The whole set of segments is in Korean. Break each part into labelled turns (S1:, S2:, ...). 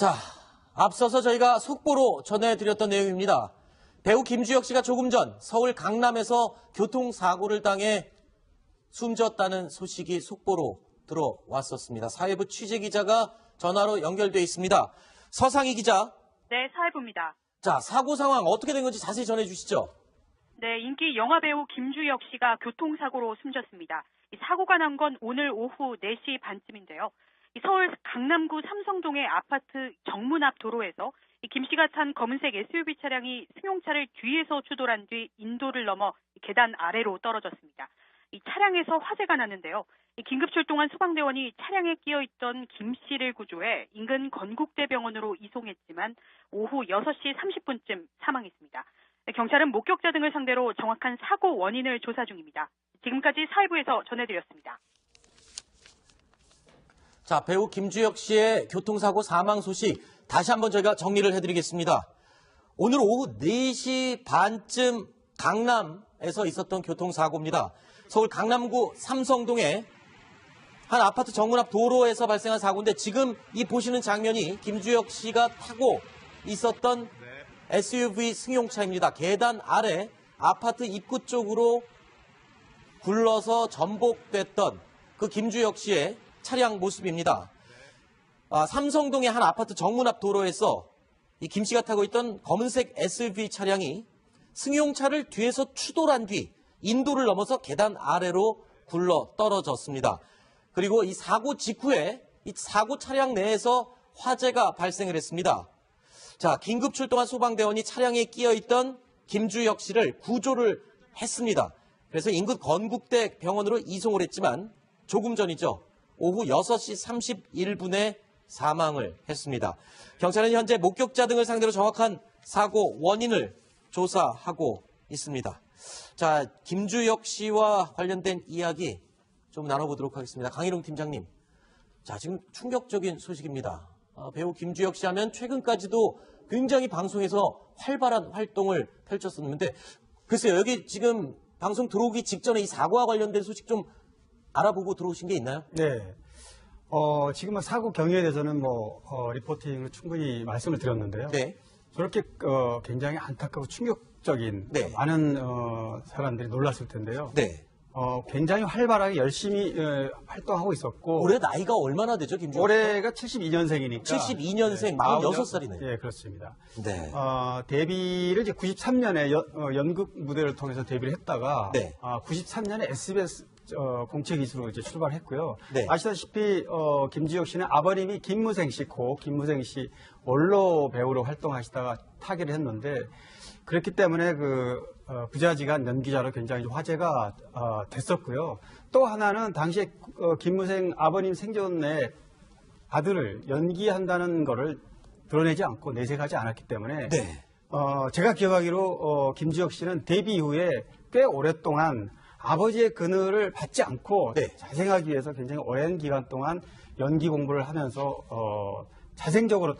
S1: 자, 앞서서 저희가 속보로 전해드렸던 내용입니다. 배우 김주혁 씨가 조금 전 서울 강남에서 교통사고를 당해 숨졌다는 소식이 속보로 들어왔었습니다. 사회부 취재기자가 전화로 연결돼 있습니다. 서상희 기자.
S2: 네, 사회부입니다.
S1: 자, 사고 상황 어떻게 된 건지 자세히 전해주시죠.
S2: 네, 인기 영화배우 김주혁 씨가 교통사고로 숨졌습니다. 이 사고가 난 건 오늘 오후 4시 반쯤인데요. 서울 강남구 삼성동의 아파트 정문 앞 도로에서 김 씨가 탄 검은색 SUV 차량이 승용차를 뒤에서 추돌한 뒤 인도를 넘어 계단 아래로 떨어졌습니다. 이 차량에서 화재가 났는데요. 긴급 출동한 소방대원이 차량에 끼어있던 김 씨를 구조해 인근 건국대병원으로 이송했지만 오후 6시 30분쯤 사망했습니다. 경찰은 목격자 등을 상대로 정확한 사고 원인을 조사 중입니다. 지금까지 사회부에서 전해드렸습니다.
S1: 자, 배우 김주혁 씨의 교통사고 사망 소식 다시 한번 저희가 정리를 해드리겠습니다. 오늘 오후 4시 반쯤 강남에서 있었던 교통사고입니다. 서울 강남구 삼성동의 한 아파트 정문 앞 도로에서 발생한 사고인데 지금 이 보시는 장면이 김주혁 씨가 타고 있었던 SUV 승용차입니다. 계단 아래 아파트 입구 쪽으로 굴러서 전복됐던 그 김주혁 씨의 차량 모습입니다. 삼성동의 한 아파트 정문 앞 도로에서 이 김 씨가 타고 있던 검은색 SUV 차량이 승용차를 뒤에서 추돌한 뒤 인도를 넘어서 계단 아래로 굴러 떨어졌습니다. 그리고 이 사고 직후에 이 사고 차량 내에서 화재가 발생을 했습니다. 자, 긴급 출동한 소방대원이 차량에 끼어있던 김주혁 씨를 구조를 했습니다. 그래서 인근 건국대 병원으로 이송을 했지만 조금 전이죠. 오후 6시 31분에 사망을 했습니다. 경찰은 현재 목격자 등을 상대로 정확한 사고 원인을 조사하고 있습니다. 자, 김주혁 씨와 관련된 이야기 좀 나눠보도록 하겠습니다. 강희룡 팀장님. 자, 지금 충격적인 소식입니다. 배우 김주혁 씨 하면 최근까지도 굉장히 방송에서 활발한 활동을 펼쳤었는데 글쎄요, 여기 지금 방송 들어오기 직전에 이 사고와 관련된 소식 좀 알아보고 들어오신 게 있나요?
S3: 네. 지금 사고 경위에 대해서는 리포팅을 충분히 말씀을 드렸는데요.
S1: 네.
S3: 저렇게 굉장히 안타깝고 충격적인
S1: 네.
S3: 많은 사람들이 놀랐을 텐데요.
S1: 네.
S3: 굉장히 활발하게 열심히 활동하고 있었고
S1: 올해 나이가 얼마나 되죠, 김주혁 씨?
S3: 올해가 72년생이니까
S1: 72년생, 46살이네요.
S3: 네, 그렇습니다.
S1: 네.
S3: 데뷔를 이제 93년에 연극 무대를 통해서 데뷔를 했다가
S1: 네.
S3: 93년에 SBS 공채기수로 이제 출발했고요.
S1: 네.
S3: 아시다시피 김주혁 씨는 아버님이 김무생 씨, 김무생 씨 원로 배우로 활동하시다가 타계를 했는데 그렇기 때문에 부자지간 연기자로 굉장히 화제가 됐었고요. 또 하나는 당시에 김무생 아버님 생전에 아들을 연기한다는 거를 드러내지 않고 내색하지 않았기 때문에
S1: 네.
S3: 제가 기억하기로 김주혁 씨는 데뷔 이후에 꽤 오랫동안 아버지의 그늘을 받지 않고
S1: 네.
S3: 자생하기 위해서 굉장히 오랜 기간 동안 연기 공부를 하면서 자생적으로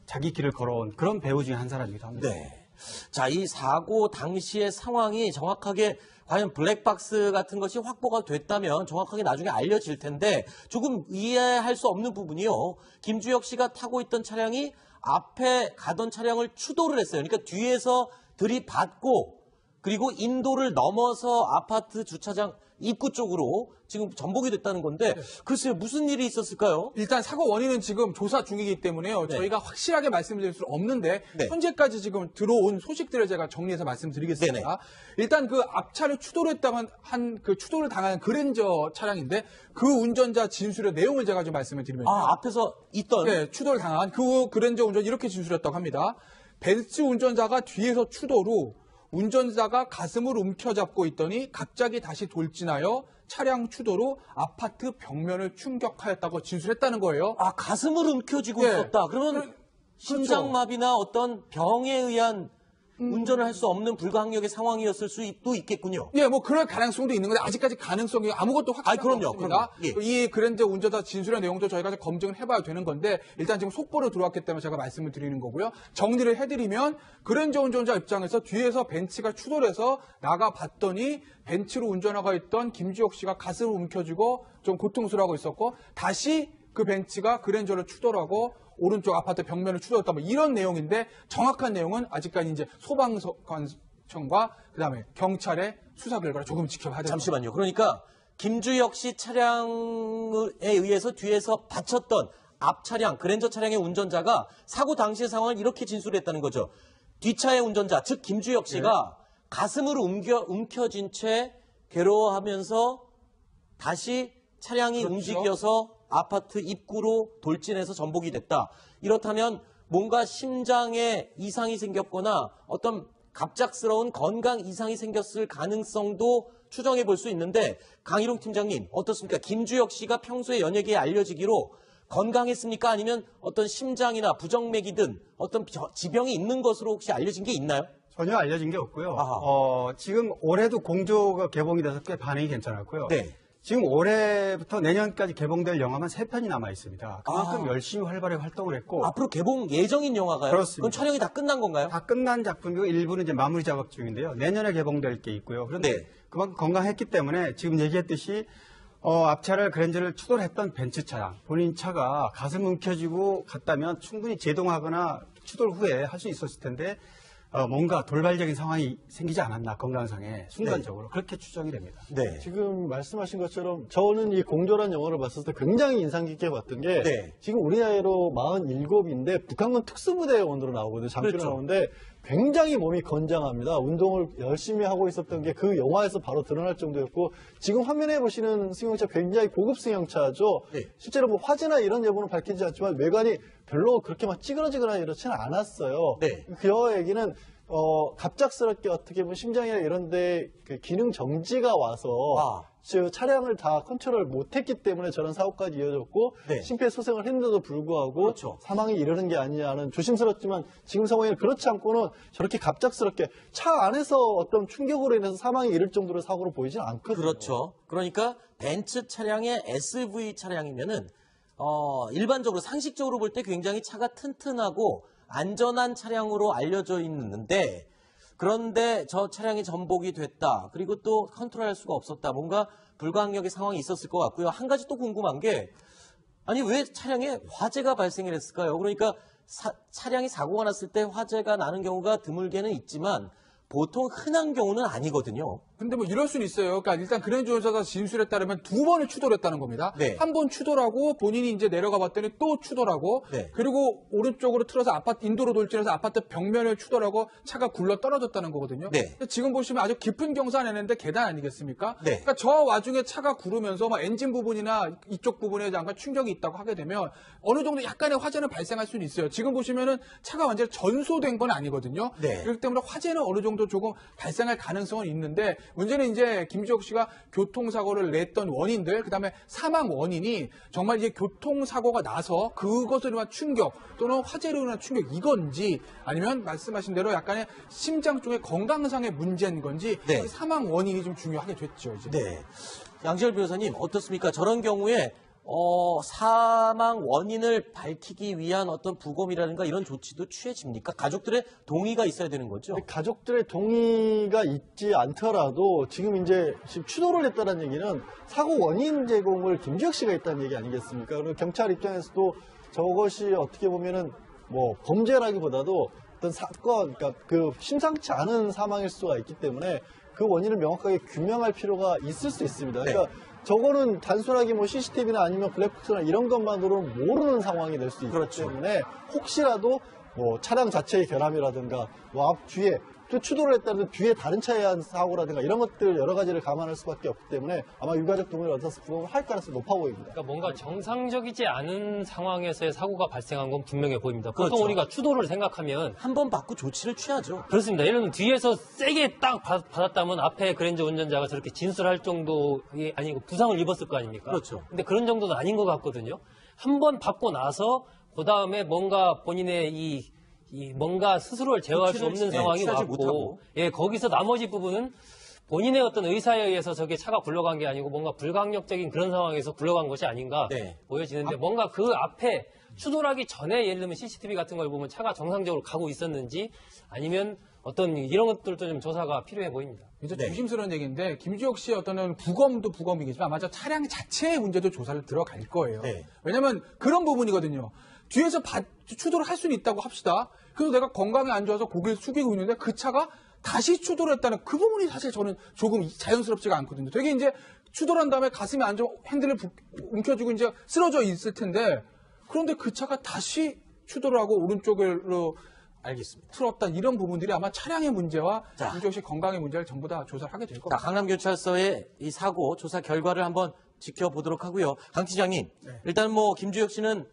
S3: 자기 길을 걸어온 그런 배우 중에 한 사람이기도 합니다.
S1: 네. 자, 이 사고 당시의 상황이 정확하게 과연 블랙박스 같은 것이 확보가 됐다면 정확하게 나중에 알려질 텐데 조금 이해할 수 없는 부분이요. 김주혁 씨가 타고 있던 차량이 앞에 가던 차량을 추돌을 했어요. 그러니까 뒤에서 들이받고 그리고 인도를 넘어서 아파트 주차장 입구 쪽으로 지금 전복이 됐다는 건데 글쎄요, 무슨 일이 있었을까요?
S4: 일단 사고 원인은 지금 조사 중이기 때문에요.
S1: 네.
S4: 저희가 확실하게 말씀드릴 수는 없는데
S1: 네.
S4: 현재까지 지금 들어온 소식들을 제가 정리해서 말씀드리겠습니다.
S1: 네네.
S4: 일단 그 앞차를 추돌했다는 추돌을 당한 그랜저 차량인데 그 운전자 진술의 내용을 제가 좀 말씀을 드리면요.
S1: 앞에서 있던
S4: 네, 추돌 당한 그 그랜저 운전 이렇게 진술했다고 합니다. 벤츠 운전자가 뒤에서 추돌 후 운전자가 가슴을 움켜잡고 있더니 갑자기 다시 돌진하여 차량 추돌 후 아파트 벽면을 충격하였다고 진술했다는 거예요.
S1: 가슴을 움켜쥐고
S4: 네.
S1: 있었다. 그러면 심장마비나 어떤 병에 의한 운전을 할 수 없는 불가항력의 상황이었을 수도 있겠군요.
S4: 예, 뭐 그럴 가능성도 있는 건데 아직까지 가능성이 아무것도 확실하지
S1: 그럼요,
S4: 않습니다.
S1: 그럼요. 예.
S4: 이 그랜저 운전자 진술의 내용도 저희가 검증을 해봐야 되는 건데 일단 지금 속보로 들어왔기 때문에 제가 말씀을 드리는 거고요. 정리를 해드리면 그랜저 운전자 입장에서 뒤에서 벤츠가 추돌해서 나가봤더니 벤츠로 운전하고 있던 김주혁 씨가 가슴을 움켜쥐고 좀 고통스러워하고 있었고 다시 그 벤츠가 그랜저를 추돌하고 오른쪽 아파트 벽면을 추돌했다 뭐 이런 내용인데 정확한 내용은 아직까지 이제 소방관청과 그다음에 경찰의 수사 결과를 조금 지켜봐야 됩니다.
S1: 잠시만요. 그러니까 김주혁 씨 차량에 의해서 뒤에서 받쳤던 앞 차량, 그랜저 차량의 운전자가 사고 당시의 상황을 이렇게 진술했다는 거죠. 뒷차의 운전자, 즉 김주혁 씨가 가슴으로 움켜쥔 채 괴로워하면서 다시 차량이
S4: 그렇죠.
S1: 움직여서 아파트 입구로 돌진해서 전복이 됐다. 이렇다면 뭔가 심장에 이상이 생겼거나 어떤 갑작스러운 건강 이상이 생겼을 가능성도 추정해 볼 수 있는데 강희룡 팀장님 어떻습니까? 김주혁 씨가 평소에 연예계에 알려지기로 건강했습니까? 아니면 어떤 심장이나 부정맥이든 어떤 지병이 있는 것으로 혹시 알려진 게 있나요?
S3: 전혀 알려진 게 없고요.
S1: 아하.
S3: 지금 올해도 공조가 개봉이 돼서 꽤 반응이 괜찮았고요.
S1: 네.
S3: 지금 올해부터 내년까지 개봉될 영화만 3편이 남아 있습니다. 그만큼
S1: 아.
S3: 열심히 활발하게 활동을 했고
S1: 앞으로 개봉 예정인 영화가요?
S3: 그렇습니다.
S1: 그럼 촬영이 다 끝난 건가요?
S3: 다 끝난 작품이고 일부는 이제 마무리 작업 중인데요. 내년에 개봉될 게 있고요. 그런데
S1: 네.
S3: 그만큼 건강했기 때문에 지금 얘기했듯이 앞차를 그랜저를 추돌했던 벤츠 차량, 본인 차가 가슴 움켜쥐고 갔다면 충분히 제동하거나 추돌 후에 할 수 있었을 텐데 뭔가 돌발적인 상황이 생기지 않았나 건강상에 순간적으로 그렇게 추정이 됩니다.
S1: 네.
S5: 지금 말씀하신 것처럼 저는 이 공조란 영화를 봤을 때 굉장히 인상 깊게 봤던 게
S1: 네.
S5: 지금 우리 나이로 47인데 북한군 특수부대원으로 나오거든요. 잠실에
S1: 그렇죠.
S5: 나오는데 굉장히 몸이 건장합니다. 운동을 열심히 하고 있었던 게 그 영화에서 바로 드러날 정도였고 지금 화면에 보시는 승용차 굉장히 고급 승용차죠.
S1: 네.
S5: 실제로 뭐 화재나 이런 여부는 밝히지 않지만 외관이 별로 그렇게 막 찌그러지거나 이렇지는 않았어요.
S1: 네.
S5: 그 얘기는 갑작스럽게 어떻게 보면 심장이나 이런데 그 기능 정지가 와서 즉 차량을 다 컨트롤 못했기 때문에 저런 사고까지 이어졌고
S1: 네.
S5: 심폐소생을 했는데도 불구하고
S1: 그렇죠.
S5: 사망에 이르는 게 아니냐는 조심스럽지만 지금 상황에는 그렇지 않고는 저렇게 갑작스럽게 차 안에서 어떤 충격으로 인해서 사망에 이를 정도로 사고로 보이진 않거든요.
S1: 그렇죠. 그러니까 벤츠 차량의 SUV 차량이면은 일반적으로 상식적으로 볼 때 굉장히 차가 튼튼하고 안전한 차량으로 알려져 있는데 그런데 저 차량이 전복이 됐다. 그리고 또 컨트롤할 수가 없었다. 뭔가 불가항력의 상황이 있었을 것 같고요. 한 가지 또 궁금한 게 아니 왜 차량에 화재가 발생을 했을까요? 그러니까 차량이 사고가 났을 때 화재가 나는 경우가 드물게는 있지만 보통 흔한 경우는 아니거든요.
S4: 근데 뭐 이럴 수는 있어요. 그러니까 일단 그랜저 운전자가 진술에 따르면 2번을 추돌했다는 겁니다.
S1: 네.
S4: 한 번 추돌하고 본인이 이제 내려가 봤더니 또 추돌하고
S1: 네.
S4: 그리고 오른쪽으로 틀어서 아파트 인도로 돌진해서 아파트 벽면을 추돌하고 차가 굴러 떨어졌다는 거거든요.
S1: 네.
S4: 근데 지금 보시면 아주 깊은 경사내는데 계단 아니겠습니까?
S1: 네.
S4: 그러니까 저 와중에 차가 구르면서 막 엔진 부분이나 이쪽 부분에 잠깐 충격이 있다고 하게 되면 어느 정도 약간의 화재는 발생할 수는 있어요. 지금 보시면은 차가 완전히 전소된 건 아니거든요.
S1: 네.
S4: 그렇기 때문에 화재는 어느 정도 조금 발생할 가능성은 있는데 문제는 이제 김주혁 씨가 교통사고를 냈던 원인들 그다음에 사망 원인이 정말 이제 교통사고가 나서 그것으로 인한 충격 또는 화재로 인한 충격 이건지 아니면 말씀하신 대로 약간의 심장 쪽의 건강상의 문제인 건지
S1: 네.
S4: 그 사망 원인이 좀 중요하게 됐죠. 이제.
S1: 네. 양지열 변호사님 어떻습니까? 저런 경우에 사망 원인을 밝히기 위한 어떤 부검이라든가 이런 조치도 취해집니까? 가족들의 동의가 있어야 되는 거죠?
S5: 가족들의 동의가 있지 않더라도 지금 추돌을 했다는 얘기는 사고 원인 제공을 김주혁 씨가 했다는 얘기 아니겠습니까? 그리고 경찰 입장에서도 저것이 어떻게 보면은 뭐 범죄라기보다도 어떤 사건, 그러니까 그 심상치 않은 사망일 수가 있기 때문에 그 원인을 명확하게 규명할 필요가 있을 수 있습니다. 그러니까 저거는 단순하게 뭐 CCTV나 아니면 블랙박스나 이런 것만으로는 모르는 상황이 될 수 있기
S1: 그렇죠.
S5: 때문에 혹시라도 뭐 차량 자체의 결함이라든가 뭐 앞 뒤에 또 추돌을 했다는 뒤에 다른 차에 한 사고라든가 이런 것들 여러 가지를 감안할 수밖에 없기 때문에 아마 유가족 동의를 얻어서 부검을 할 가능성이 높아 보입니다.
S6: 그러니까 뭔가 정상적이지 않은 상황에서의 사고가 발생한 건 분명해 보입니다. 보통
S1: 그렇죠.
S6: 우리가 추돌을 생각하면
S1: 한 번 받고 조치를 취하죠.
S6: 그렇습니다. 예를 들면 뒤에서 세게 딱 받았다면 앞에 그랜저 운전자가 저렇게 진술할 정도이 아니고 부상을 입었을 거 아닙니까?
S1: 그렇죠.
S6: 근데 그런 정도는 아닌 것 같거든요. 한 번 받고 나서 그 다음에 뭔가 본인의 이 뭔가 스스로를 제어할 수 없는 상황이
S1: 취하지
S6: 왔고,
S1: 못하고.
S6: 거기서 나머지 부분은 본인의 어떤 의사에 의해서 저게 차가 굴러간 게 아니고 뭔가 불가항력적인 그런 상황에서 굴러간 것이 아닌가
S1: 네.
S6: 보여지는데 뭔가 그 앞에 추돌하기 전에 예를 들면 CCTV 같은 걸 보면 차가 정상적으로 가고 있었는지 아니면 어떤 이런 것들도 좀 조사가 필요해 보입니다.
S4: 이제
S1: 네.
S4: 조심스러운 얘기인데 김주혁 씨의 어떤 부검도 부검이겠지만 맞아 차량 자체의 문제도 조사를 들어갈 거예요.
S1: 네.
S4: 왜냐하면 그런 부분이거든요. 뒤에서 추돌을 할 수는 있다고 합시다. 그래서 내가 건강에 안 좋아서 고개를 숙이고 있는데 그 차가 다시 추돌을 했다는 그 부분이 사실 저는 조금 자연스럽지가 않거든요. 되게 이제 추돌한 다음에 가슴이 안 좋아 핸들을 움켜쥐고 이제 쓰러져 있을 텐데 그런데 그 차가 다시 추돌을 하고 오른쪽으로
S1: 알겠습니다.
S4: 틀었다 이런 부분들이 아마 차량의 문제와
S1: 자.
S4: 김주혁 씨 건강의 문제를 전부 다 조사를 하게 될
S1: 자,
S4: 겁니다.
S1: 강남경찰서의 이 사고 조사 결과를 한번 지켜보도록 하고요. 강 팀장님, 일단 뭐 김주혁 씨는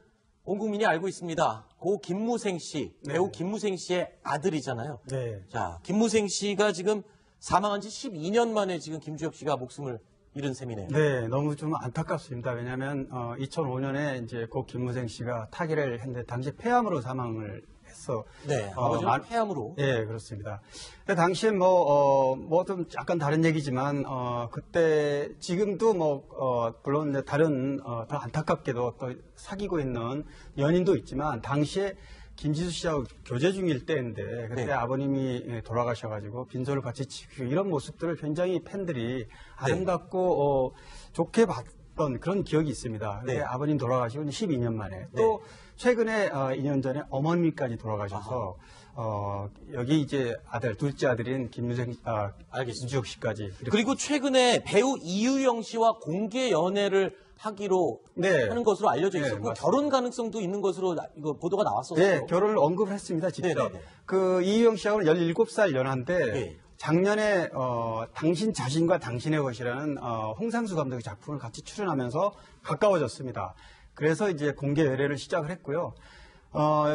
S1: 온 국민이 알고 있습니다. 고 김무생 씨, 배우 김무생 씨의 아들이잖아요.
S3: 네.
S1: 자, 김무생 씨가 지금 사망한 지 12년 만에 지금 김주혁 씨가 목숨을 잃은 셈이네요.
S3: 네, 너무 좀 안타깝습니다. 왜냐하면 2005년에 이제 고 김무생 씨가 타기를 했는데 당시 폐암으로 사망을 했어.
S1: 네, 아버지는 폐암으로.
S3: 예, 그렇습니다. 근데 당시에 뭐 좀 약간 다른 얘기지만 그때 지금도 물론 이제 다른 더 안타깝게도 또 사귀고 있는 연인도 있지만 당시에 김지수 씨하고 교제 중일 때인데 그때
S1: 네.
S3: 아버님이 돌아가셔가지고 빈소를 같이 지키고 이런 모습들을 굉장히 팬들이 아름답고 좋게 봤던 그런 기억이 있습니다. 근데
S1: 네.
S3: 아버님 돌아가시고 12년 만에 또 최근에 2년 전에 어머님까지 돌아가셔서 여기 이제 둘째 아들인
S1: 알겠습니다.
S3: 김주혁 씨까지
S1: 그리고 최근에 배우 이유영 씨와 공개 연애를 하기로
S3: 네.
S1: 하는 것으로 알려져
S3: 네,
S1: 있었고
S3: 맞습니다.
S1: 결혼 가능성도 있는 것으로 이거 보도가 나왔었어요.
S3: 네, 결혼을 언급을 했습니다, 직접.
S1: 네네네.
S3: 그 이유영 씨하고는 17살 연하인데
S1: 네.
S3: 작년에 당신 자신과 당신의 것이라는 홍상수 감독의 작품을 같이 출연하면서 가까워졌습니다. 그래서 이제 공개 연애를 시작을 했고요.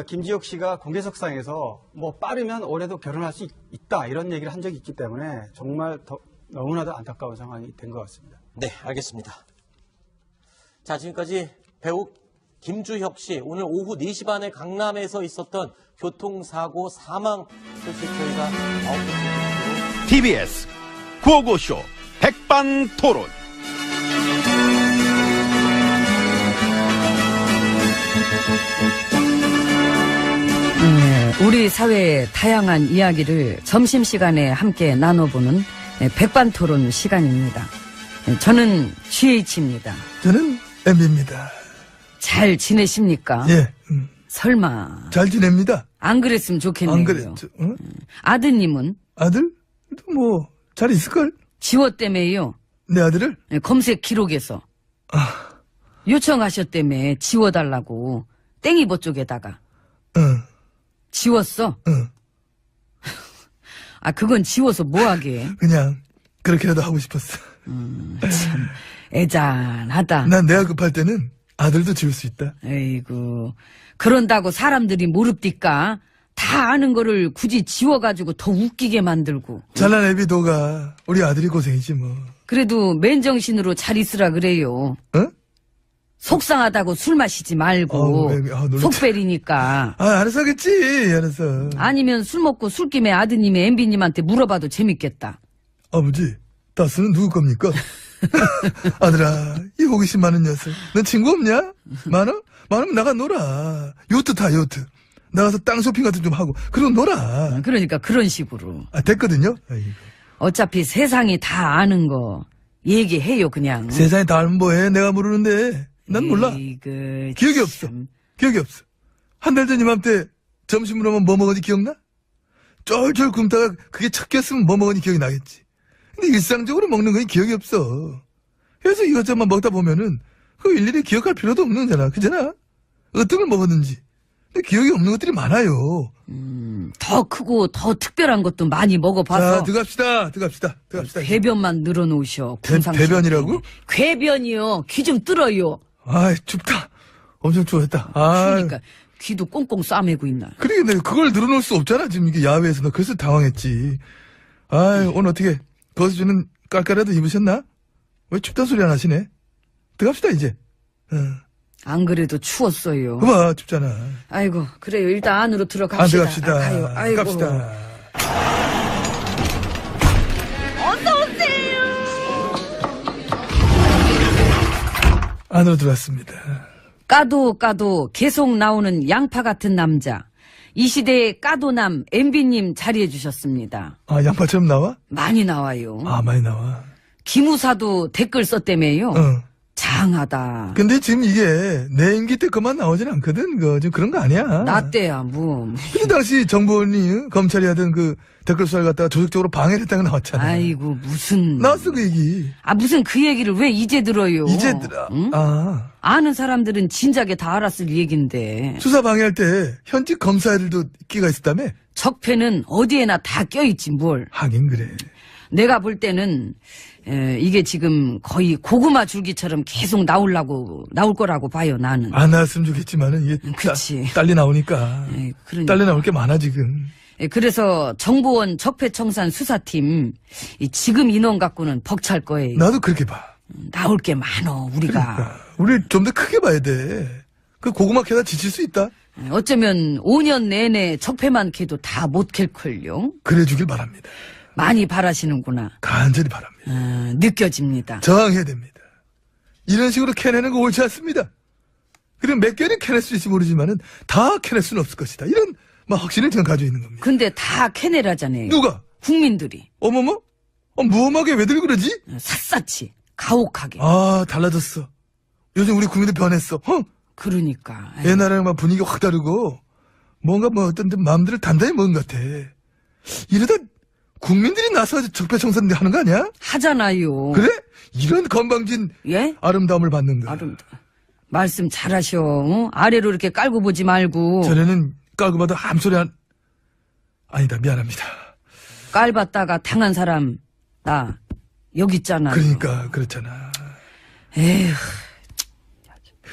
S3: 김지혁 씨가 공개석상에서 뭐 빠르면 올해도 결혼할 수 있다 이런 얘기를 한 적이 있기 때문에 정말 너무나도 안타까운 상황이 된 것 같습니다.
S1: 네, 알겠습니다. 자, 지금까지 배우 김주혁 씨 오늘 오후 4시 반에 강남에서 있었던 교통사고 사망 소식 저희가 아웃됐습니다.
S7: TBS 구호고쇼 백반토론.
S8: 우리 사회의 다양한 이야기를 점심시간에 함께 나눠보는 백반토론 시간입니다. 저는 GH입니다.
S9: 저는 MB입니다.
S8: 잘 지내십니까?
S9: 예,
S8: 설마
S9: 잘 지냅니다.
S8: 안 그랬으면 좋겠네요.
S9: 안 그랬죠? 응?
S8: 아드님은
S9: 아들? 뭐, 잘 있을걸?
S8: 지웠다며요.
S9: 내 아들을?
S8: 검색 기록에서 요청하셨다며 지워달라고 땡이버 쪽에다가
S9: 응,
S8: 지웠어?
S9: 응.
S8: 아, 그건 지워서 뭐하게.
S9: 그냥, 그렇게라도 하고 싶었어.
S8: 참 애잔하다.
S9: 난 내가 급할 때는 아들도 지울 수 있다.
S8: 에이구, 그런다고 사람들이 모릅디까? 다 아는 거를 굳이 지워가지고 더 웃기게 만들고.
S9: 잘난 애비 너가 우리 아들이 고생이지 뭐.
S8: 그래도 맨정신으로 잘 있으라 그래요.
S9: 응?
S8: 속상하다고 술 마시지 말고.
S9: 놀랬다.
S8: 속배리니까.
S9: 알아서 하겠지, 알아서.
S8: 아니면 술 먹고 술김에 아드님이 MB님한테 물어봐도 재밌겠다.
S9: 아버지, 다스는 누구 겁니까? 아들아, 이 호기심 많은 녀석. 너 친구 없냐? 많아? 많으면 나가 놀아. 요트 타, 요트. 나가서 땅 쇼핑 같은 좀 하고. 그럼 놀아.
S8: 그러니까 그런 식으로.
S9: 됐거든요? 아이고.
S8: 어차피 세상이 다 아는 거 얘기해요, 그냥.
S9: 세상에 다 알면 뭐해? 내가 모르는데. 난 몰라.
S8: 에이그,
S9: 기억이 없어. 기억이 없어. 한 달 전 이맘때 점심으로 하면 뭐 먹었는지 기억나? 쫄쫄 굶다가 그게 첫 끼였으면 뭐 먹었는지 기억이 나겠지. 근데 일상적으로 먹는 건 기억이 없어. 그래서 이것저것 먹다 보면은 그 일일이 기억할 필요도 없는 거잖아. 그잖아? 어떤 걸 먹었는지. 근데 기억이 없는 것들이 많아요.
S8: 더 크고 더 특별한 것도 많이 먹어봐서.
S9: 자, 들어갑시다.
S8: 배변만 늘어놓으셔.
S9: 배변이라고?
S8: 궤변이요. 귀 좀 뚫어요.
S9: 아이, 춥다. 엄청 추웠다. 아,
S8: 그러니까 귀도 꽁꽁 싸매고 있나.
S9: 그러게 내가 그걸 늘어놓을 수 없잖아. 지금 이게 야외에서. 너 그래서 당황했지. 아이, 오늘 어떻게 거스주는 깔깔이라도 입으셨나? 왜 춥단 소리 안 하시네? 들어갑시다, 이제. 응.
S8: 안 그래도 추웠어요.
S9: 봐봐, 춥잖아.
S8: 아이고, 그래요. 일단 안으로 들어갑시다.
S9: 들어갑시다.
S8: 가요. 아이고.
S9: 갑시다. 안으로 들어왔습니다.
S8: 까도 계속 나오는 양파 같은 남자. 이 시대의 까도남 MB님 자리해 주셨습니다.
S9: 아, 양파처럼 나와?
S8: 많이 나와요.
S9: 아, 많이 나와.
S8: 김우사도 댓글 썼다며요.
S9: 어.
S8: 장하다.
S9: 근데 지금 이게 내 임기 때 그만 나오진 않거든. 좀 그런 거 아니야.
S8: 나 때야 뭐.
S9: 그 당시 정보원이 검찰이 하던 그 댓글 수사를 갖다가 조직적으로 방해를 했다고 나왔잖아.
S8: 아이고 무슨.
S9: 나왔어 그 얘기.
S8: 아 무슨 그 얘기를 왜 이제 들어요?
S9: 이제 들어.
S8: 응?
S9: 아.
S8: 아는 사람들은 진작에 다 알았을 얘긴데.
S9: 수사 방해할 때 현직 검사들도 끼가 있었다며?
S8: 적폐는 어디에나 다 껴있지 뭘.
S9: 하긴 그래.
S8: 내가 볼 때는 이게 지금 거의 고구마 줄기처럼 계속 나올 거라고 봐요 나는.
S9: 안 나왔으면 좋겠지만은 이게
S8: 그치.
S9: 딸리 나오니까.
S8: 그러니까.
S9: 딸리 나올 게 많아 지금.
S8: 그래서 정보원 적폐청산 수사팀 지금 인원 갖고는 벅찰 거예요.
S9: 나도 그렇게 봐.
S8: 나올 게 많어 우리가.
S9: 그러니까. 우리 좀 더 크게 봐야 돼. 그 고구마 캐다 지칠 수 있다.
S8: 어쩌면 5년 내내 적폐만 캐도 다 못 캘걸요.
S9: 그래 주길 바랍니다.
S8: 많이 바라시는구나.
S9: 간절히 바랍니다.
S8: 느껴집니다.
S9: 저항해야 됩니다. 이런 식으로 캐내는 거 옳지 않습니다. 그럼 몇 개는 캐낼 수 있을지 모르지만은 다 캐낼 수는 없을 것이다. 이런 확신을 저는 가지고 있는 겁니다.
S8: 근데 다 캐내라잖아요.
S9: 누가?
S8: 국민들이.
S9: 어머머? 무엄하게 왜들 그러지?
S8: 샅샅이 가혹하게.
S9: 아, 달라졌어. 요즘 우리 국민들 변했어.
S8: 그러니까.
S9: 옛날에는 막 분위기가 확 다르고 뭔가 어떤 데 마음들을 단단히 먹은 것 같아. 이러다 국민들이 나서 적폐청산 하는 거 아니야?
S8: 하잖아요.
S9: 그래? 이런 건방진
S8: 예?
S9: 아름다움을 받는 거.
S8: 말씀 잘하셔. 어? 아래로 이렇게 깔고 보지 말고.
S9: 전에는 깔고 봐도 암소리 아니다. 미안합니다.
S8: 깔봤다가 당한 사람 나 여기 있잖아.
S9: 그러니까 그렇잖아.
S8: 에휴.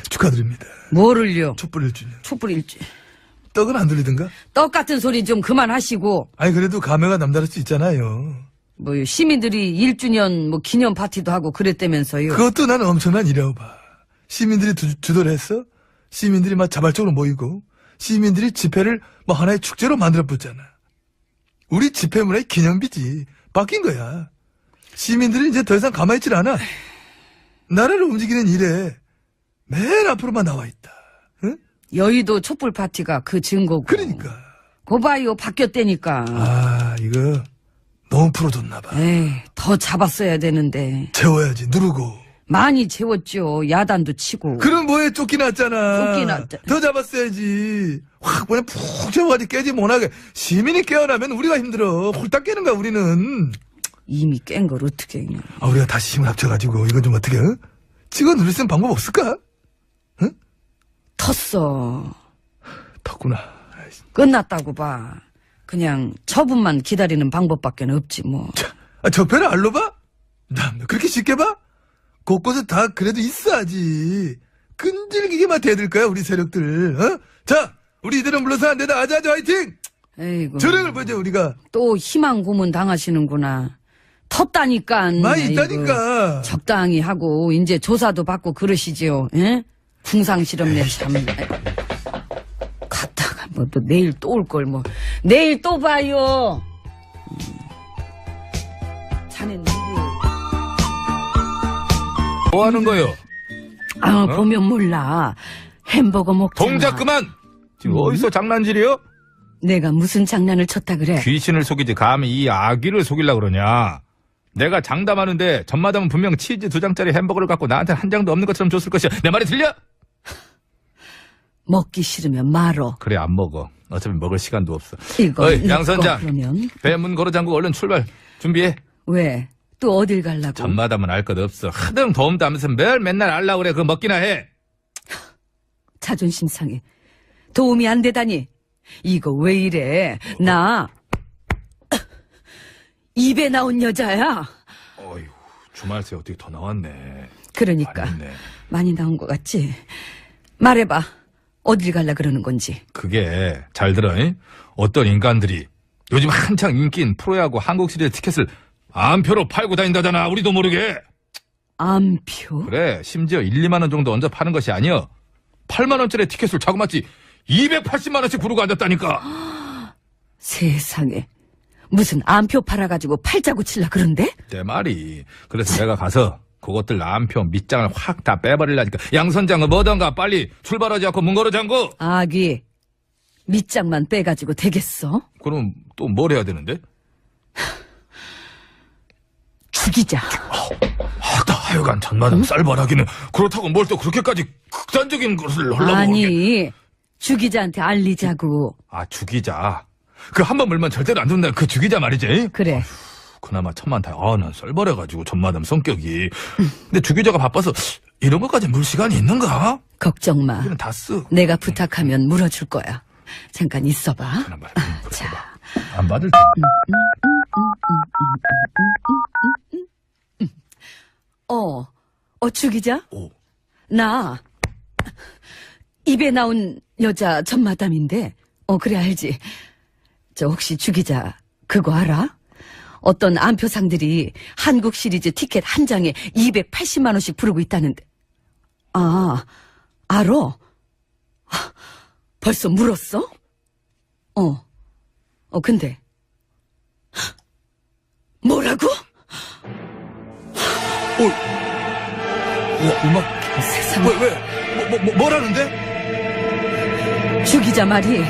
S9: 축하드립니다.
S8: 뭐를요?
S9: 촛불 1주년.
S8: 촛불 1주.
S9: 떡은 안 들리던가?
S8: 떡 같은 소리 좀 그만하시고.
S9: 아니 그래도 감회가 남다를 수 있잖아요.
S8: 뭐 시민들이 1주년 뭐 기념 파티도 하고 그랬다면서요.
S9: 그것도 나는 엄청난 일이라고 봐. 시민들이 주도를 했어. 시민들이 막 자발적으로 모이고 시민들이 집회를 하나의 축제로 만들어봤잖아. 우리 집회 문화의 기념비지. 바뀐 거야. 시민들이 이제 더 이상 가만히 있질 않아. 나라를 움직이는 일에 맨 앞으로만 나와 있다. 응?
S8: 여의도 촛불 파티가 그 증거고.
S9: 그러니까.
S8: 고바이오 바뀌었다니까.
S9: 아, 이거 너무 풀어줬나 봐.
S8: 에이, 더 잡았어야 되는데.
S9: 채워야지. 누르고.
S8: 많이 채웠죠. 야단도 치고.
S9: 그럼 뭐해? 쫓겨났잖아.
S8: 쫓겨났잖아.
S9: 더 잡았어야지. 확 그냥 푹 채워가지고 깨지 못하게. 시민이 깨어나면 우리가 힘들어. 홀딱 깨는 거야 우리는.
S8: 이미 깬 걸 어떻게 그냥.
S9: 아, 우리가 다시 힘을 합쳐가지고 이건 좀 어떻게 찍어 누릴 수 있는 방법 없을까? 응?
S8: 텄어.
S9: 텄구나.
S8: 끝났다고 봐. 그냥 처분만 기다리는 방법밖에 없지 뭐.
S9: 적폐를 알로 봐? 그렇게 쉽게 봐? 곳곳에 다 그래도 있어야지. 끈질기게만 대들 거야 우리 세력들. 어? 자, 우리 이대로 물러서 안 되다. 아자아자 화이팅!
S8: 에이구.
S9: 저력을 보자 우리가.
S8: 또 희망 고문 당하시는구나. 텄다니까.
S9: 많이 있다니까.
S8: 적당히 하고 이제 조사도 받고 그러시지요. 예? 궁상실험내 참. 갔다가 뭐 또 내일 또 올 걸 뭐. 내일 또 봐요. 자넨 누구예요?
S10: 뭐 하는 거요?
S8: 아, 보면 몰라. 햄버거 먹잖아.
S10: 동작 그만! 지금 어디서 장난질이요?
S8: 내가 무슨 장난을 쳤다 그래?
S10: 귀신을 속이지 감히 이 아기를 속이려고 그러냐? 내가 장담하는데 전마담은 분명 치즈 2장짜리 햄버거를 갖고 나한테 한 장도 없는 것처럼 줬을 것이야. 내 말이 들려?
S8: 먹기 싫으면 말어.
S10: 그래 안 먹어. 어차피 먹을 시간도 없어.
S8: 이거
S10: 어이 양 선장.
S8: 그러면
S10: 배문 걸어 잠그고 얼른 출발. 준비해.
S8: 왜? 또 어딜 가려고?
S10: 전마담은 알 것 없어. 하등 도움도 하면서 맨날 알라고 그래. 그거 먹기나 해.
S8: 자존심 상해. 도움이 안 되다니. 이거 왜 이래? 나 입에 나온 여자야.
S10: 어휴 주말 새 어떻게 더 나왔네.
S8: 그러니까 많이 나온 것 같지? 말해봐. 어딜 갈라 그러는 건지.
S10: 그게 잘 들어. 잉? 어떤 인간들이 요즘 한창 인기인 프로야구 한국 시리즈 티켓을 암표로 팔고 다닌다잖아. 우리도 모르게.
S8: 암표?
S10: 그래. 심지어 1, 2만 원 정도 얹어 파는 것이 아니여. 8만 원짜리 티켓을 자그마치 280만 원씩 부르고 앉았다니까.
S8: 세상에. 무슨 암표 팔아가지고 팔자고 칠라 그런데?
S10: 내 말이. 그래서 내가 가서 그것들 암표 밑장을 확 다 빼버리려니까. 양 선장은 뭐던가 빨리 출발하지 않고 문 걸어 잠고.
S8: 아기. 밑장만 빼가지고 되겠어?
S10: 그럼 또 뭘 해야 되는데?
S8: 죽이자.
S10: 하여간 전마담 쌀바라기는 그렇다고 뭘 또 그렇게까지 극단적인 것을 하려고
S8: 아니, 주기자한테 알리자고.
S10: 아, 주기자. 그 한 번 물면 절대로 안 된다. 그 주기자 말이지.
S8: 그래.
S10: 그나마 천만다. 난 썰벌해가지고 전마담 성격이. 근데 주기자가 바빠서 이런 것까지 물 시간이 있는가?
S8: 걱정 마.
S10: 이건 다 쓰.
S8: 내가 부탁하면 물어줄 거야. 잠깐 있어봐.
S10: 그나 말이야.
S8: 자.
S10: 안 받을 테.
S8: 주기자?
S10: 오.
S8: 나 입에 나온 여자 전마담인데. 그래 알지. 저 혹시 주기자 그거 알아? 어떤 안표상들이 한국 시리즈 티켓 한 장에 280만 원씩 부르고 있다는데. 아, 알어? 벌써 물었어? 근데 뭐라고?
S9: 음악.
S8: 세상에.
S9: 뭐라는데?
S8: 주기자 말이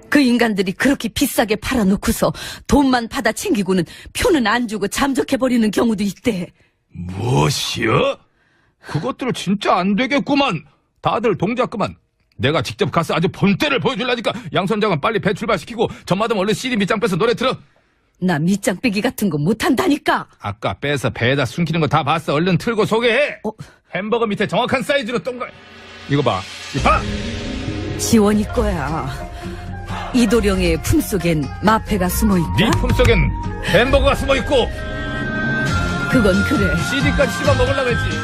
S8: 그 인간들이 그렇게 비싸게 팔아놓고서 돈만 받아 챙기고는 표는 안 주고 잠적해버리는 경우도 있대.
S10: 무엇이여? 그것들 진짜 안 되겠구만. 다들 동작 그만. 내가 직접 가서 아주 본때를 보여줄라니까. 양선장은 빨리 배 출발시키고 전마담 얼른 CD 밑장 빼서 노래 틀어.
S8: 나 밑장 빼기 같은 거 못한다니까.
S10: 아까 빼서 배에다 숨기는 거 다 봤어. 얼른 틀고 소개해. 햄버거 밑에 정확한 사이즈로 동글. 이거 봐.
S8: 지원이 거야. 이도령의 품속엔 마패가 숨어있다.
S10: 네 품속엔 햄버거가 숨어있고
S8: 그건 그래.
S10: CD까지 씹어 먹으려고 했지.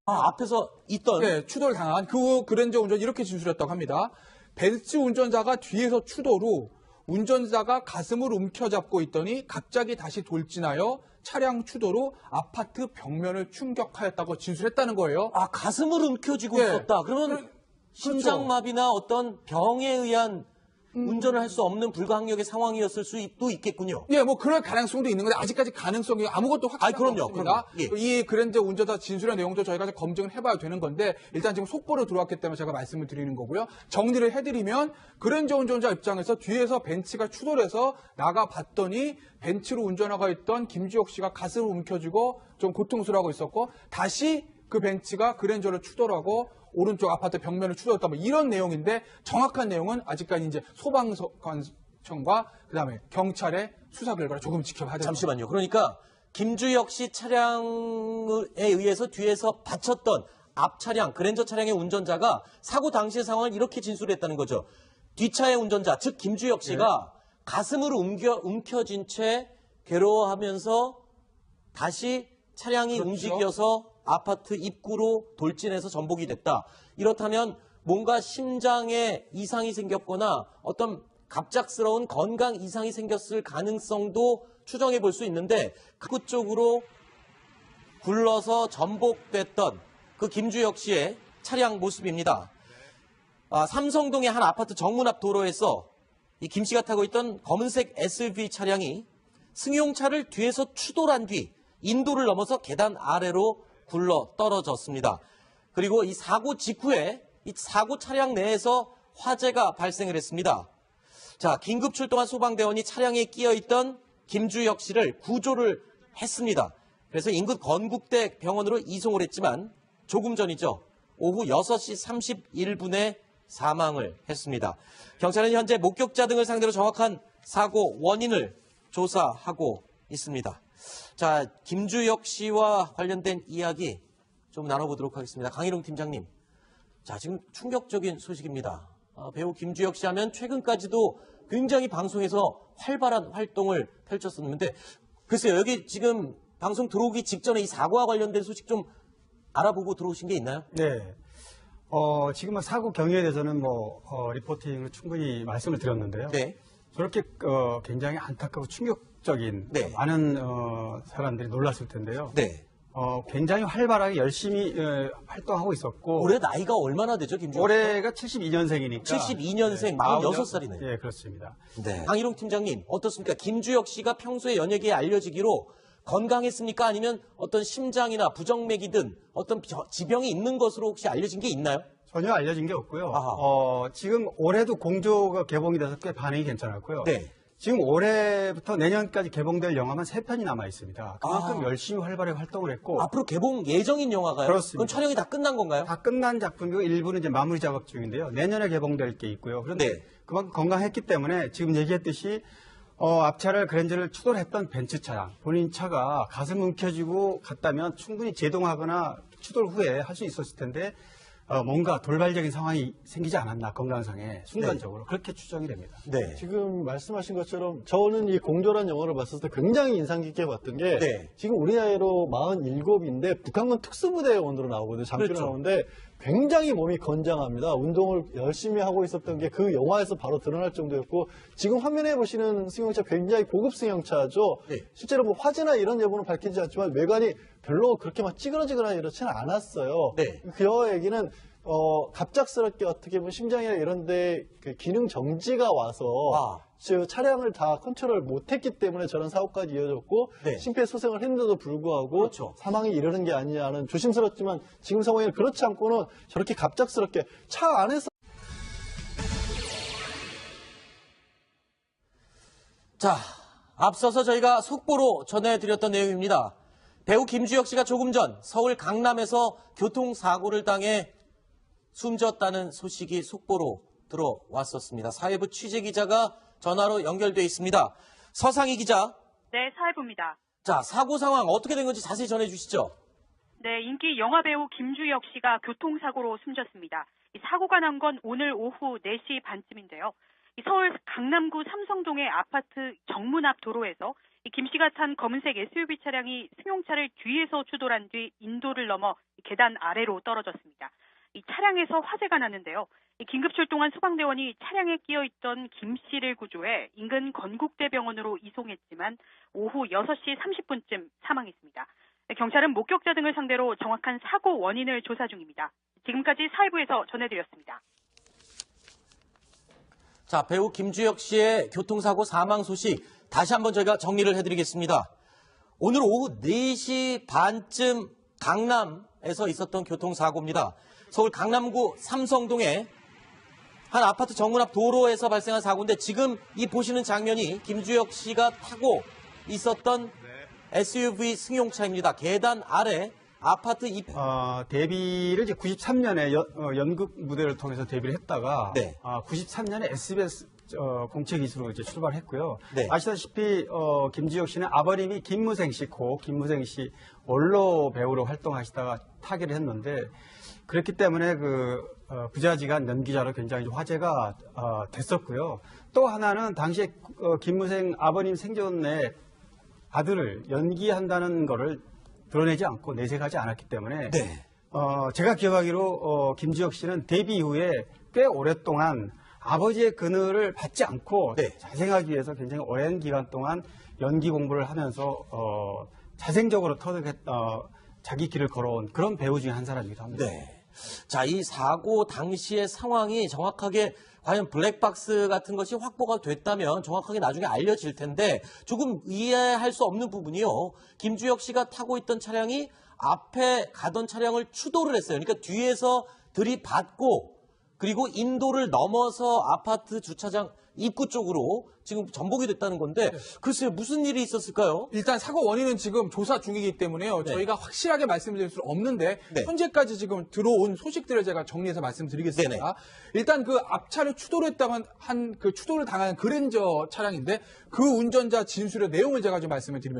S1: 앞에서 있던
S4: 네, 추돌 당한 그 그랜저 운전 이렇게 진술했다고 합니다. 벤츠 운전자가 뒤에서 추돌 후 운전자가 가슴을 움켜잡고 있더니 갑자기 다시 돌진하여 차량 추돌 후 아파트 벽면을 충격하였다고 진술했다는 거예요.
S1: 가슴을 움켜쥐고
S4: 네.
S1: 있었다. 그러면 심장마비나 어떤 병에 의한 운전을 할 수 없는 불가항력의 상황이었을 수도 있겠군요.
S4: 예, 뭐 그럴 가능성도 있는 건데 아직까지 가능성이 아무것도 확실하지
S1: 그럼요,
S4: 않습니다.
S1: 그럼요. 예.
S4: 이 그랜저 운전자 진술의 내용도 저희가 검증을 해봐야 되는 건데 일단 지금 속보로 들어왔기 때문에 제가 말씀을 드리는 거고요. 정리를 해드리면 그랜저 운전자 입장에서 뒤에서 벤츠가 추돌해서 나가봤더니 벤츠로 운전하고 있던 김주혁 씨가 가슴을 움켜쥐고 좀 고통스러워하고 있었고 다시 그 벤츠가 그랜저를 추돌하고 오른쪽 아파트 벽면을 추돌했다. 뭐 이런 내용인데 정확한 내용은 아직까지 이제 소방관청과 그다음에 경찰의 수사 결과를 조금 지켜봐야 됩니다.
S1: 잠시만요. 그러니까 김주혁 씨 차량에 의해서 뒤에서 받쳤던 앞 차량, 그랜저 차량의 운전자가 사고 당시의 상황을 이렇게 진술했다는 거죠. 뒷차의 운전자, 즉 김주혁 씨가 가슴을 움켜쥔 채 괴로워하면서 다시 차량이 움직여서 아파트 입구로 돌진해서 전복이 됐다. 이렇다면 뭔가 심장에 이상이 생겼거나 어떤 갑작스러운 건강 이상이 생겼을 가능성도 추정해 볼 수 있는데 그쪽으로 굴러서 전복됐던 그 김주혁 씨의 차량 모습입니다. 삼성동의 한 아파트 정문 앞 도로에서 이 김 씨가 타고 있던 검은색 SUV 차량이 승용차를 뒤에서 추돌한 뒤 인도를 넘어서 계단 아래로 굴러 떨어졌습니다. 그리고 이 사고 직후에 이 사고 차량 내에서 화재가 발생을 했습니다. 자, 긴급 출동한 소방대원이 차량에 끼어 있던 김주혁 씨를 구조를 했습니다. 그래서 인근 건국대 병원으로 이송을 했지만 조금 전이죠. 오후 6시 31분에 사망을 했습니다. 경찰은 현재 목격자 등을 상대로 정확한 사고 원인을 조사하고 있습니다. 자, 김주혁 씨와 관련된 이야기 좀 나눠보도록 하겠습니다. 강희룡 팀장님. 자, 지금 충격적인 소식입니다. 배우 김주혁 씨 하면 최근까지도 굉장히 방송에서 활발한 활동을 펼쳤었는데 글쎄요, 여기 지금 방송 들어오기 직전에 이 사고와 관련된 소식 좀 알아보고 들어오신 게 있나요?
S3: 네. 지금 사고 경위에 대해서는 리포팅을 충분히 말씀을 드렸는데요.
S1: 네.
S3: 저렇게 굉장히 안타깝고 충격적인
S1: 네.
S3: 많은 사람들이 놀랐을 텐데요.
S1: 네.
S3: 굉장히 활발하게 열심히 활동하고 있었고
S1: 올해 나이가 얼마나 되죠, 김주혁 씨?
S3: 올해가 72년생이니까
S1: 72년생, 46살이네요.
S3: 예, 그렇습니다.
S1: 네. 강희룡 팀장님, 어떻습니까? 김주혁 씨가 평소에 연예계에 알려지기로 건강했습니까? 아니면 어떤 심장이나 부정맥이든 어떤 지병이 있는 것으로 혹시 알려진 게 있나요?
S3: 전혀 알려진 게 없고요.
S1: 아하.
S3: 지금 올해도 공조가 개봉이 돼서 꽤 반응이 괜찮았고요.
S1: 네.
S3: 지금 올해부터 내년까지 개봉될 영화만 3편이 남아 있습니다. 그만큼
S1: 아.
S3: 열심히 활발하게 활동을 했고
S1: 앞으로 개봉 예정인 영화가요?
S3: 그렇습니다.
S1: 그럼 촬영이 다 끝난 건가요?
S3: 다 끝난 작품이고 일부는 이제 마무리 작업 중인데요. 내년에 개봉될 게 있고요. 그런데
S1: 네.
S3: 그만큼 건강했기 때문에 지금 얘기했듯이 앞차를 그랜저를 추돌 했던 벤츠 차량, 본인 차가 가슴 움켜쥐고 갔다면 충분히 제동하거나 추돌 후에 할 수 있었을 텐데 뭔가 돌발적인 상황이 생기지 않았나, 건강상에 순간적으로 그렇게 추정이 됩니다.
S1: 네.
S5: 지금 말씀하신 것처럼 저는 이 공조란 영화를 봤을 때 굉장히 인상 깊게 봤던 게
S1: 네.
S5: 지금 우리 나이로 47인데 북한군 특수부대원으로 나오거든요. 장교로
S1: 그렇죠.
S5: 나오는데 굉장히 몸이 건장합니다. 운동을 열심히 하고 있었던 게 그 영화에서 바로 드러날 정도였고 지금 화면에 보시는 승용차 굉장히 고급 승용차죠.
S1: 네.
S5: 실제로 뭐 화재나 이런 여부는 밝히지 않지만 외관이 별로 그렇게 막 찌그러지거나 이렇지는 않았어요.
S1: 네.
S5: 그 얘기는 갑작스럽게 어떻게 보면 심장이나 이런 데 그 기능 정지가 와서 즉 차량을 다 컨트롤 못했기 때문에 저런 사고까지 이어졌고
S1: 네.
S5: 심폐소생을 했는데도 불구하고
S1: 그렇죠.
S5: 사망이 이르는 게 아니냐는 조심스럽지만 지금 상황에는 그렇지 않고는 저렇게 갑작스럽게 차 안에서
S1: 자, 앞서서 저희가 속보로 전해드렸던 내용입니다. 배우 김주혁 씨가 조금 전 서울 강남에서 교통사고를 당해 숨졌다는 소식이 속보로 들어왔었습니다. 사회부 취재기자가 전화로 연결돼 있습니다. 서상희 기자.
S2: 네, 사회부입니다.
S1: 자, 사고 상황 어떻게 된 건지 자세히 전해주시죠.
S2: 네, 인기 영화배우 김주혁 씨가 교통사고로 숨졌습니다. 이 사고가 난 건 오늘 오후 4시 반쯤인데요. 이 서울 강남구 삼성동의 아파트 정문 앞 도로에서 이 김 씨가 탄 검은색 SUV 차량이 승용차를 뒤에서 추돌한 뒤 인도를 넘어 계단 아래로 떨어졌습니다. 이 차량에서 화재가 났는데요. 이 긴급 출동한 소방대원이 차량에 끼어 있던 김 씨를 구조해 인근 건국대병원으로 이송했지만 오후 6시 30분쯤 사망했습니다. 경찰은 목격자 등을 상대로 정확한 사고 원인을 조사 중입니다. 지금까지 사회부에서 전해드렸습니다.
S1: 자, 배우 김주혁 씨의 교통사고 사망 소식 다시 한번 저희가 정리를 해드리겠습니다. 오늘 오후 4시 반쯤 강남에서 있었던 교통사고입니다. 서울 강남구 삼성동의 한 아파트 정문 앞 도로에서 발생한 사고인데 지금 이 보시는 장면이 김주혁 씨가 타고 있었던 SUV 승용차입니다. 계단 아래 아파트
S3: 데뷔를 이제 93년에 연극 무대를 통해서 데뷔를 했다가
S1: 네.
S3: 93년에 SBS 공채 기수로 이제 출발했고요.
S1: 네.
S3: 아시다시피 김주혁 씨는 아버님이 김무생 씨고 김무생 씨 원로 배우로 활동하시다가 타계를 했는데 그렇기 때문에 부자지간 연기자로 굉장히 화제가 됐었고요. 또 하나는 당시에 김무생 아버님 생전에 아들을 연기한다는 거를 드러내지 않고 내색하지 않았기 때문에
S1: 네.
S3: 제가 기억하기로 김주혁 씨는 데뷔 이후에 꽤 오랫동안 아버지의 그늘을 받지 않고
S1: 네.
S3: 자생하기 위해서 굉장히 오랜 기간 동안 연기 공부를 하면서 자생적으로 자기 길을 걸어온 그런 배우 중에 한 사람이기도 합니다.
S1: 네. 자, 이 사고 당시의 상황이 정확하게 과연 블랙박스 같은 것이 확보가 됐다면 정확하게 나중에 알려질 텐데 조금 이해할 수 없는 부분이요. 김주혁 씨가 타고 있던 차량이 앞에 가던 차량을 추돌을 했어요. 그러니까 뒤에서 들이받고 그리고 인도를 넘어서 아파트 주차장 입구 쪽으로 지금 전복이 됐다는 건데 글쎄요, 무슨 일이 있었을까요?
S4: 일단 사고 원인은 지금 조사 중이기 때문에요.
S1: 네.
S4: 저희가 확실하게 말씀드릴 수 없는데
S1: 네.
S4: 현재까지 지금 들어온 소식들을 제가 정리해서 말씀드리겠습니다.
S1: 네네.
S4: 일단 그 앞차를 추돌했다는 그 추돌을 당한 그랜저 차량인데 그 운전자 진술의 내용을 제가 좀 말씀을 드리면